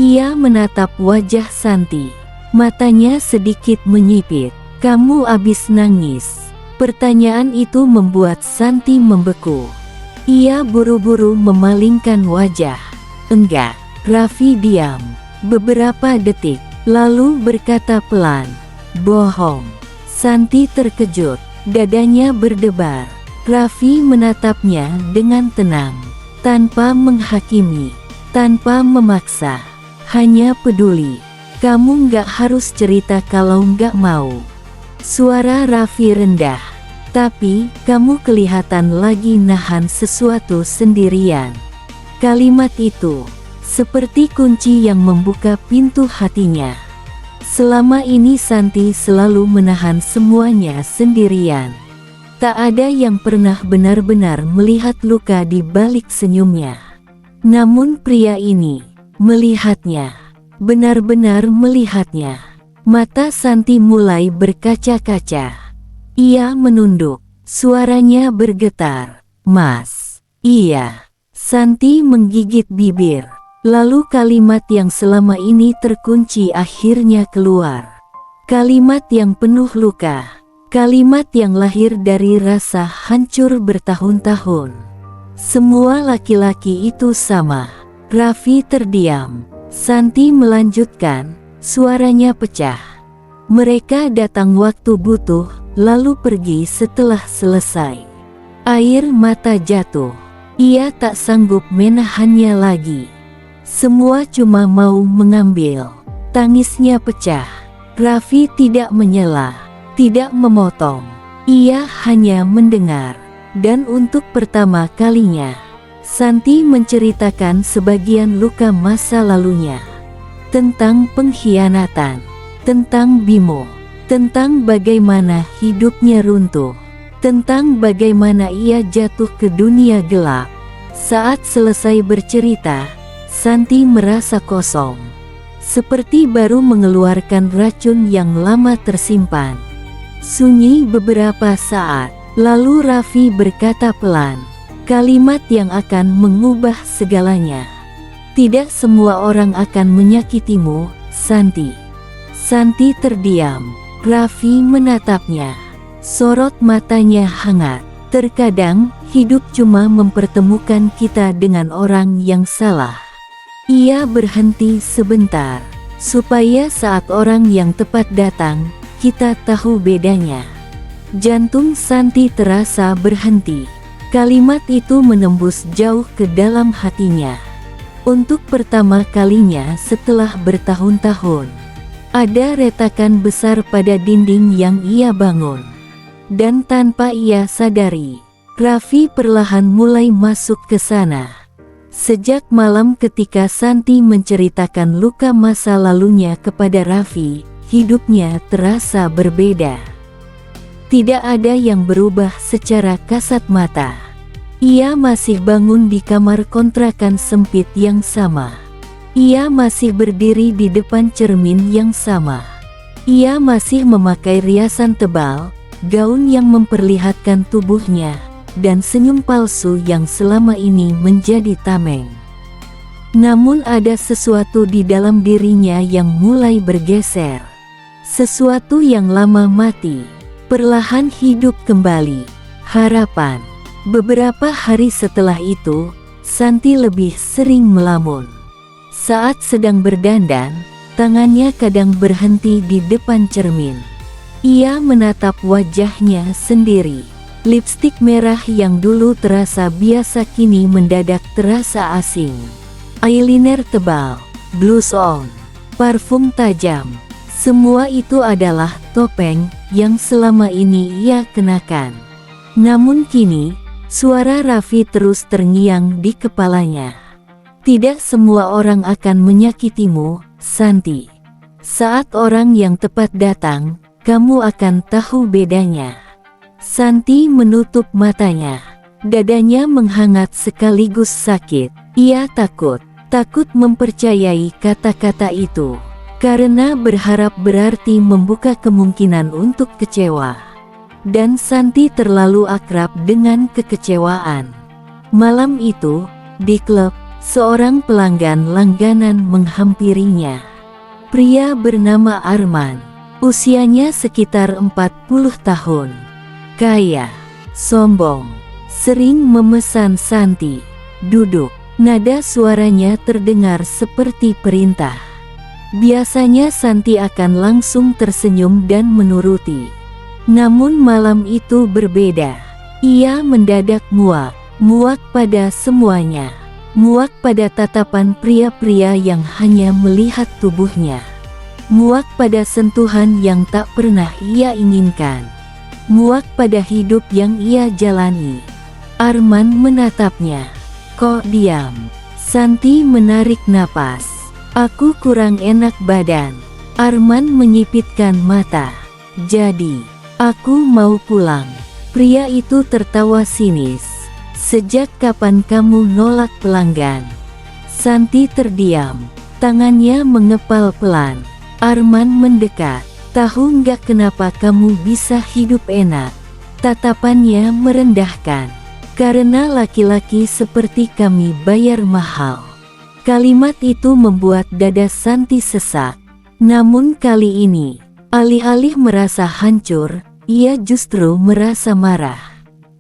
Ia menatap wajah Santi. Matanya sedikit menyipit. "Kamu abis nangis?" Pertanyaan itu membuat Santi membeku. Ia buru-buru memalingkan wajah. "Enggak." Raffi diam beberapa detik, lalu berkata pelan, "Bohong." Santi terkejut, dadanya berdebar. Raffi menatapnya dengan tenang, tanpa menghakimi, tanpa memaksa, hanya peduli. "Kamu nggak harus cerita kalau nggak mau." Suara Raffi rendah. "Tapi, kamu kelihatan lagi nahan sesuatu sendirian." Kalimat itu seperti kunci yang membuka pintu hatinya. Selama ini Santi selalu menahan semuanya sendirian. Tak ada yang pernah benar-benar melihat luka di balik senyumnya. Namun pria ini melihatnya, benar-benar melihatnya. Mata Santi mulai berkaca-kaca. Ia menunduk, suaranya bergetar. "Mas." "Iya." Santi menggigit bibir. Lalu kalimat yang selama ini terkunci akhirnya keluar. Kalimat yang penuh luka. Kalimat yang lahir dari rasa hancur bertahun-tahun. "Semua laki-laki itu sama." Raffi terdiam. Santi melanjutkan, suaranya pecah. "Mereka datang waktu butuh, lalu pergi setelah selesai." Air mata jatuh. Ia tak sanggup menahannya lagi. Semua cuma mau mengambil. Tangisnya pecah. Raffi tidak menyela, tidak memotong. Ia hanya mendengar. Dan untuk pertama kalinya, Santi menceritakan sebagian luka masa lalunya. Tentang pengkhianatan, tentang Bimo, tentang bagaimana hidupnya runtuh, tentang bagaimana ia jatuh ke dunia gelap. Saat selesai bercerita, Santi merasa kosong, seperti baru mengeluarkan racun yang lama tersimpan. Sunyi beberapa saat, lalu Raffi berkata pelan, kalimat yang akan mengubah segalanya. "Tidak semua orang akan menyakitimu, Santi." Santi terdiam. Raffi menatapnya. Sorot matanya hangat. "Terkadang, hidup cuma mempertemukan kita dengan orang yang salah." Ia berhenti sebentar, supaya saat orang yang tepat datang, kita tahu bedanya. Jantung Santi terasa berhenti. Kalimat itu menembus jauh ke dalam hatinya. Untuk pertama kalinya setelah bertahun-tahun, ada retakan besar pada dinding yang ia bangun. Dan tanpa ia sadari, Raffi perlahan mulai masuk ke sana. Sejak malam ketika Santi menceritakan luka masa lalunya kepada Raffi, hidupnya terasa berbeda. Tidak ada yang berubah secara kasat mata. Ia masih bangun di kamar kontrakan sempit yang sama. Ia masih berdiri di depan cermin yang sama. Ia masih memakai riasan tebal, gaun yang memperlihatkan tubuhnya, dan senyum palsu yang selama ini menjadi tameng. Namun ada sesuatu di dalam dirinya yang mulai bergeser. Sesuatu yang lama mati, perlahan hidup kembali. Harapan. Beberapa hari setelah itu, Santi lebih sering melamun. Saat sedang berdandan, tangannya kadang berhenti di depan cermin. Ia menatap wajahnya sendiri. Lipstik merah yang dulu terasa biasa kini mendadak terasa asing. Eyeliner tebal, blush on, parfum tajam. Semua itu adalah topeng yang selama ini ia kenakan. Namun kini, suara Raffi terus terngiang di kepalanya. Tidak semua orang akan menyakitimu, Santi. Saat orang yang tepat datang, kamu akan tahu bedanya. Santi menutup matanya. Dadanya menghangat sekaligus sakit. Ia takut mempercayai kata-kata itu. Karena berharap berarti membuka kemungkinan untuk kecewa. Dan Santi terlalu akrab dengan kekecewaan. Malam itu, di klub, seorang pelanggan langganan menghampirinya. Pria bernama Arman. Usianya sekitar 40 tahun. Kaya, sombong, sering memesan Santi. Duduk, nada suaranya terdengar seperti perintah. Biasanya Santi akan langsung tersenyum dan menuruti. Namun malam itu berbeda. Ia mendadak muak pada semuanya. Muak pada tatapan pria-pria yang hanya melihat tubuhnya. Muak pada sentuhan yang tak pernah ia inginkan. Muak pada hidup yang ia jalani. Arman menatapnya. Kok diam? Santi menarik napas. Aku kurang enak badan. Arman menyipitkan mata. Jadi, aku mau pulang. Pria itu tertawa sinis. Sejak kapan kamu nolak pelanggan? Santi terdiam. Tangannya mengepal pelan. Arman mendekat. Tahu nggak kenapa kamu bisa hidup enak? Tatapannya merendahkan. Karena laki-laki seperti kami bayar mahal. Kalimat itu membuat dada Santi sesak. Namun kali ini, alih-alih merasa hancur, ia justru merasa marah.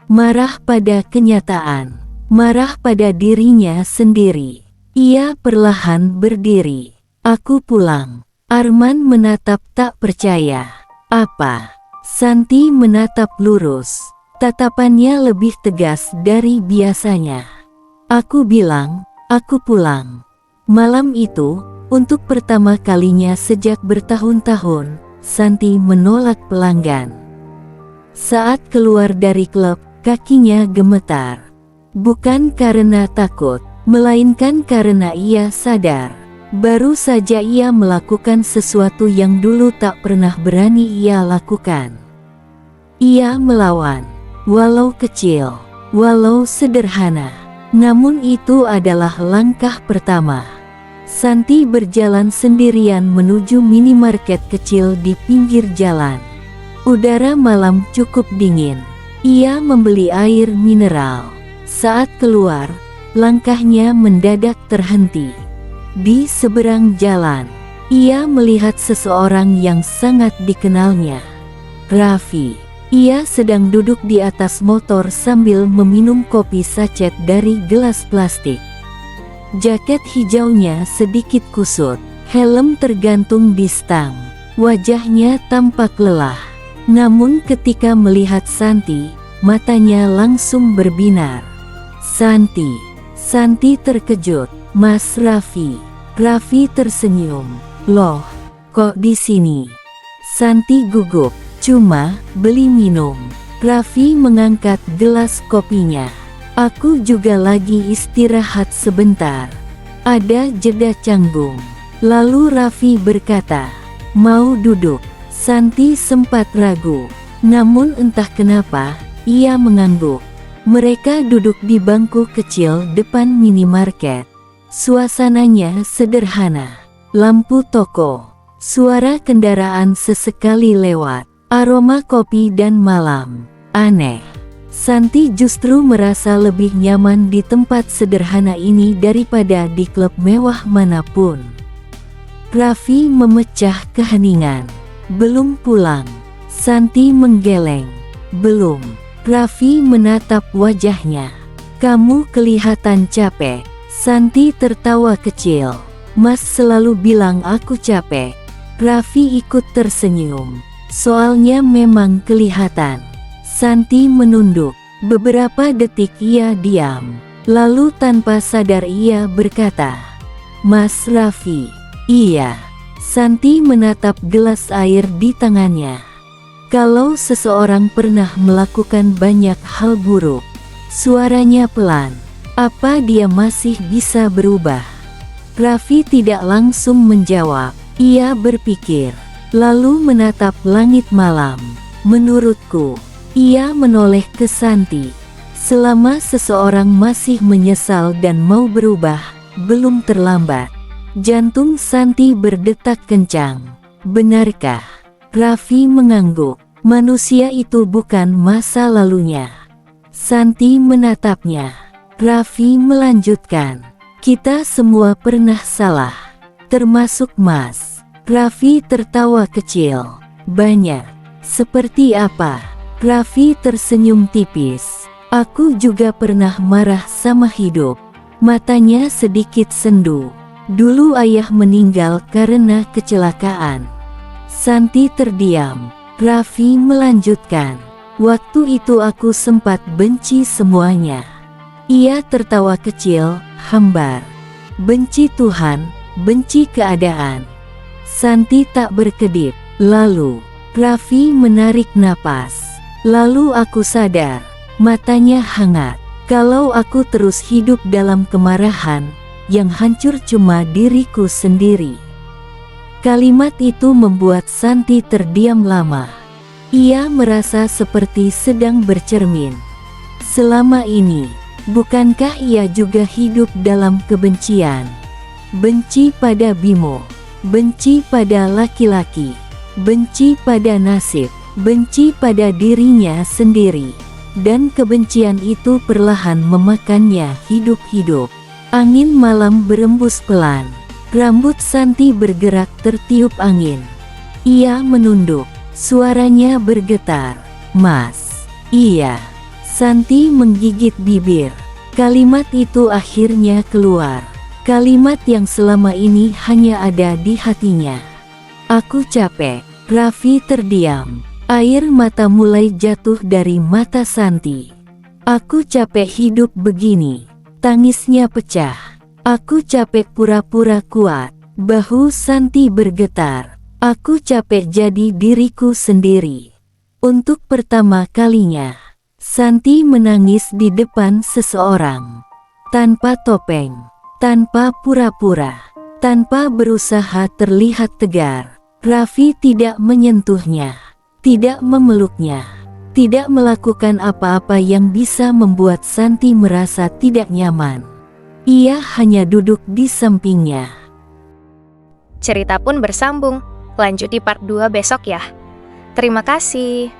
Marah pada kenyataan. Marah pada dirinya sendiri. Ia perlahan berdiri. Aku pulang. Arman menatap tak percaya. Apa? Santi menatap lurus. Tatapannya lebih tegas dari biasanya. Aku bilang, aku pulang. Malam itu, untuk pertama kalinya sejak bertahun-tahun, Santi menolak pelanggan. Saat keluar dari klub, kakinya gemetar. Bukan karena takut, melainkan karena ia sadar. Baru saja ia melakukan sesuatu yang dulu tak pernah berani ia lakukan. Ia melawan, walau kecil, walau sederhana. Namun itu adalah langkah pertama. Santi berjalan sendirian menuju minimarket kecil di pinggir jalan. Udara malam cukup dingin. Ia membeli air mineral. Saat keluar, langkahnya mendadak terhenti. Di seberang jalan, ia melihat seseorang yang sangat dikenalnya. Raffi. Ia sedang duduk di atas motor sambil meminum kopi sachet dari gelas plastik. Jaket hijaunya sedikit kusut, helm tergantung di stang. Wajahnya tampak lelah. Namun ketika melihat Santi, matanya langsung berbinar. Santi terkejut. Mas Raffi. Raffi tersenyum. Loh, kok di sini? Santi gugup. Cuma beli minum. Raffi mengangkat gelas kopinya. Aku juga lagi istirahat sebentar. Ada jeda canggung. Lalu Raffi berkata, mau duduk? Santi sempat ragu. Namun entah kenapa, ia mengangguk. Mereka duduk di bangku kecil depan minimarket. Suasananya sederhana. Lampu toko, suara kendaraan sesekali lewat, aroma kopi dan malam. Aneh. Santi justru merasa lebih nyaman di tempat sederhana ini daripada di klub mewah manapun. Raffi memecah keheningan. Belum pulang. Santi menggeleng. Belum. Raffi menatap wajahnya. Kamu kelihatan capek. Santi tertawa kecil. Mas selalu bilang aku capek. Raffi ikut tersenyum. Soalnya memang kelihatan. Santi menunduk. Beberapa detik ia diam. Lalu tanpa sadar ia berkata, Mas Raffi. Iya. Santi menatap gelas air di tangannya. Kalau seseorang pernah melakukan banyak hal buruk, suaranya pelan. Apa dia masih bisa berubah? Raffi tidak langsung menjawab. Ia berpikir, lalu menatap langit malam. Menurutku, ia menoleh ke Santi. Selama seseorang masih menyesal dan mau berubah, belum terlambat. Jantung Santi berdetak kencang. Benarkah? Raffi mengangguk. Manusia itu bukan masa lalunya. Santi menatapnya. Raffi melanjutkan. Kita semua pernah salah. Termasuk Mas. Raffi tertawa kecil. Banyak. Seperti apa? Raffi tersenyum tipis. Aku juga pernah marah sama hidup. Matanya sedikit sendu. Dulu ayah meninggal karena kecelakaan. Santi terdiam. Raffi melanjutkan. Waktu itu aku sempat benci semuanya. Ia tertawa kecil, hambar. Benci Tuhan, benci keadaan. Santi tak berkedip. Lalu, Raffi menarik napas. Lalu aku sadar. Matanya hangat. Kalau aku terus hidup dalam kemarahan, yang hancur cuma diriku sendiri. Kalimat itu membuat Santi terdiam lama. Ia merasa seperti sedang bercermin. Selama ini, bukankah ia juga hidup dalam kebencian? Benci pada Bimo, benci pada laki-laki, benci pada nasib, benci pada dirinya sendiri. Dan kebencian itu perlahan memakannya hidup-hidup. Angin malam berembus pelan. Rambut Santi bergerak tertiup angin. Ia menunduk. Suaranya bergetar. Mas. Iya. Santi menggigit bibir. Kalimat itu akhirnya keluar. Kalimat yang selama ini hanya ada di hatinya. Aku capek. Raffi terdiam. Air mata mulai jatuh dari mata Santi. Aku capek hidup begini. Tangisnya pecah. Aku capek pura-pura kuat. Bahu Santi bergetar. Aku capek jadi diriku sendiri. Untuk pertama kalinya, Santi menangis di depan seseorang. Tanpa topeng, tanpa pura-pura, tanpa berusaha terlihat tegar. Raffi tidak menyentuhnya, tidak memeluknya, tidak melakukan apa-apa yang bisa membuat Santi merasa tidak nyaman. Ia hanya duduk di sampingnya. Cerita pun bersambung. Lanjut di part 2 besok ya. Terima kasih.